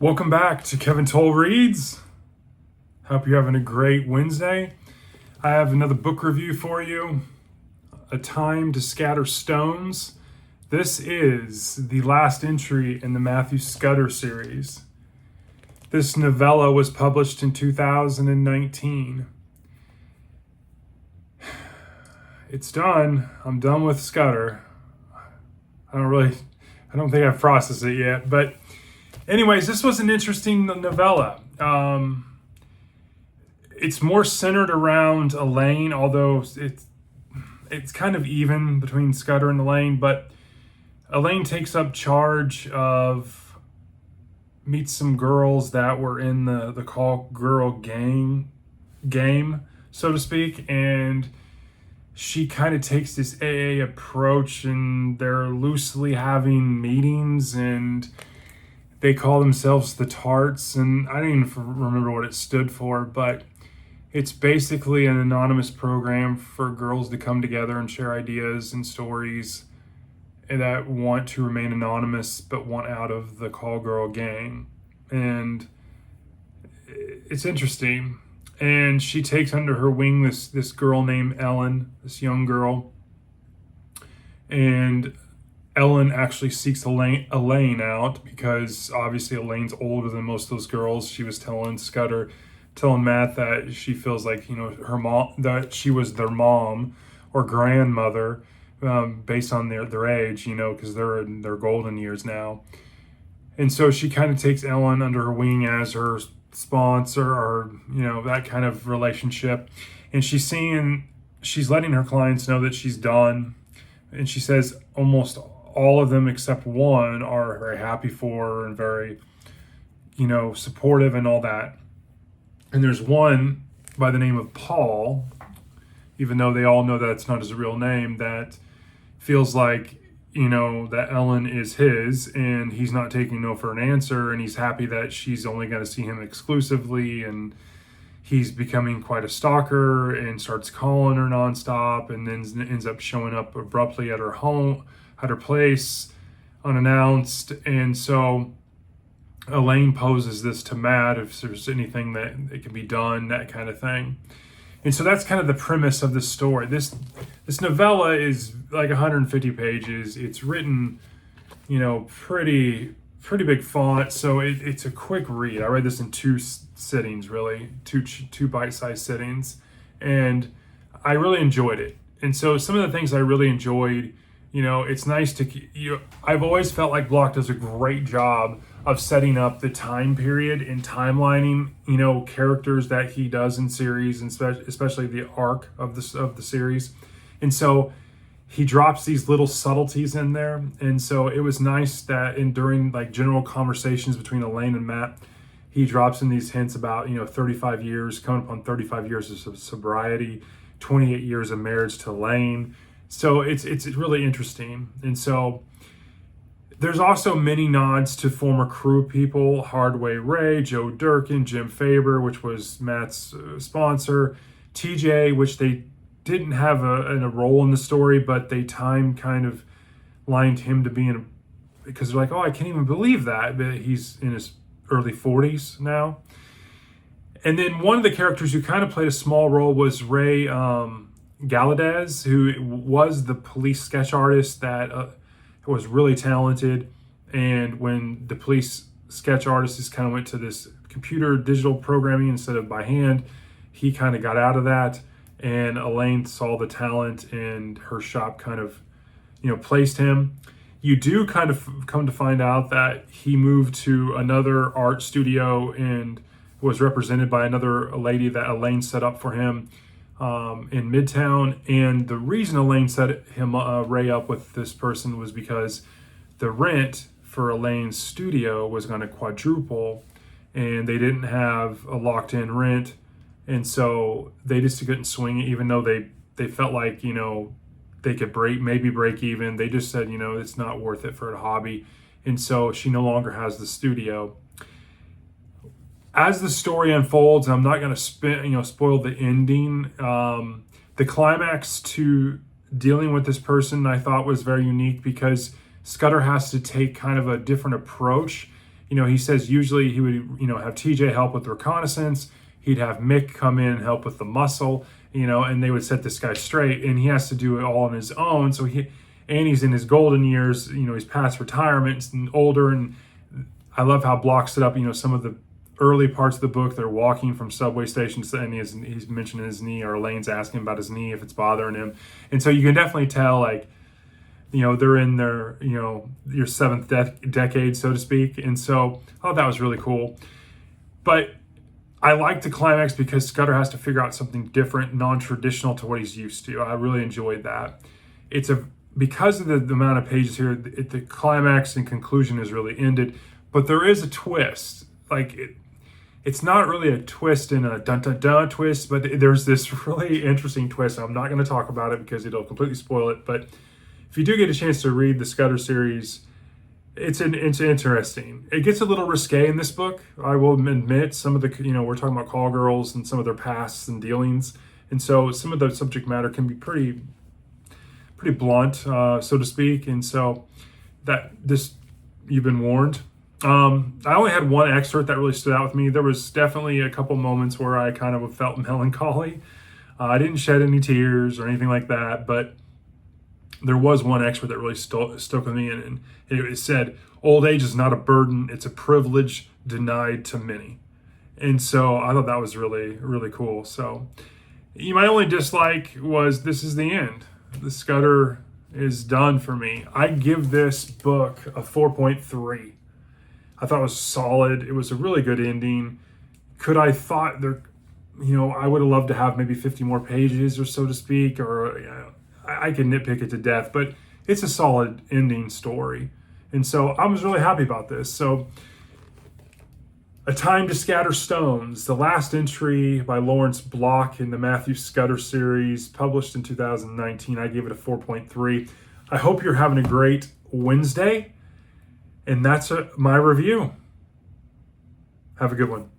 Welcome back to Kevin Toll Reads. Hope you're having a great Wednesday. I have another book review for you, A Time to Scatter Stones. This is the last entry in the Matthew Scudder series. This novella was published in 2019. It's done. I'm done with Scudder. I don't think I've processed it yet, but anyways, this was an interesting novella. It's more centered around Elaine, although it's kind of even between Scudder and Elaine, but Elaine takes up charge of, meets some girls that were in the Call Girl game, so to speak, and she kind of takes this AA approach, and they're loosely having meetings, and they call themselves the Tarts, and I don't even remember what it stood for, but it's basically an anonymous program for girls to come together and share ideas and stories that want to remain anonymous but want out of the Call Girl gang. And it's interesting. And she takes under her wing this girl named Ellen, this young girl. And Ellen actually seeks Elaine out because obviously Elaine's older than most of those girls. She was telling Matt that she feels like, her mom, that she was their mom or grandmother, based on their age, because they're in their golden years now. And so she kind of takes Ellen under her wing as her sponsor, or, that kind of relationship. And she's letting her clients know that she's done. And she says almost all of them except one are very happy for her and very, supportive and all that. And there's one by the name of Paul, even though they all know that's not his real name, that feels like, that Ellen is his and he's not taking no for an answer, and he's happy that she's only going to see him exclusively, and he's becoming quite a stalker and starts calling her nonstop, and then ends up showing up abruptly at her place, unannounced. And so Elaine poses this to Matt if there's anything that it can be done, that kind of thing. And so that's kind of the premise of the story. This novella is like 150 pages. It's written, pretty big font, so it's a quick read. I read this in two sittings, really, two bite-sized sittings, and I really enjoyed it. And so some of the things I really enjoyed, it's nice to, I've always felt like Block does a great job of setting up the time period and timelining, characters that he does in series, and especially the arc of the series. And so he drops these little subtleties in there. And so it was nice that during like general conversations between Elaine and Matt, he drops in these hints about, 35 years, coming up on 35 years of sobriety, 28 years of marriage to Elaine. So it's really interesting. And so there's also many nods to former crew people: Hardway Ray, Joe Durkin, Jim Faber, which was Matt's sponsor, TJ, which they didn't have a role in the story, but they kind of lined him to be because they're like, oh, I can't even believe that, but he's in his early 40s now. And then one of the characters who kind of played a small role was Ray Galadez, who was the police sketch artist that was really talented. And when the police sketch artists kind of went to this computer digital programming instead of by hand, he kind of got out of that. And Elaine saw the talent, and her shop kind of, placed him. You do kind of come to find out that he moved to another art studio and was represented by another lady that Elaine set up for him in Midtown. And the reason Elaine set Ray up with this person was because the rent for Elaine's studio was going to quadruple, and they didn't have a locked-in rent. And so they just couldn't swing it, even though they felt like, they could break even. They just said, it's not worth it for a hobby. And so she no longer has the studio. As the story unfolds, I'm not going to spoil the ending. The climax to dealing with this person I thought was very unique, because Scudder has to take kind of a different approach. he says usually he would, have TJ help with reconnaissance. He'd have Mick come in and help with the muscle, and they would set this guy straight, and he has to do it all on his own. So he's in his golden years, he's past retirement and older. And I love how Block set up, some of the early parts of the book, they're walking from subway stations, and he's mentioning his knee, or Elaine's asking about his knee if it's bothering him. And so you can definitely tell, like, they're in their, your seventh decade, so to speak. And so I thought that was really cool. But I like the climax because Scudder has to figure out something different, non-traditional to what he's used to. I really enjoyed that. Because of the amount of pages here, the climax and conclusion is really ended, but there is a twist. Like, it's not really a twist in a dun-dun-dun twist, but there's this really interesting twist. I'm not going to talk about it because it'll completely spoil it, but if you do get a chance to read the Scudder series, it's interesting. It gets a little risque in this book. I will admit, some of the, we're talking about call girls and some of their pasts and dealings. And so some of the subject matter can be pretty blunt, so to speak. And so you've been warned. I only had one excerpt that really stood out with me. There was definitely a couple moments where I kind of felt melancholy. I didn't shed any tears or anything like that, but there was one excerpt that really stuck with me, and it said, "Old age is not a burden, it's a privilege denied to many." And so I thought that was really, really cool. So my only dislike was this is the end. The Scudder is done for me. I give this book a 4.3. I thought it was solid. It was a really good ending. I would have loved to have maybe 50 more pages, or so to speak, or I can nitpick it to death, but it's a solid ending story. And so I was really happy about this. So, A Time to Scatter Stones, the last entry by Lawrence Block in the Matthew Scudder series, published in 2019. I gave it a 4.3. I hope you're having a great Wednesday. And that's my review. Have a good one.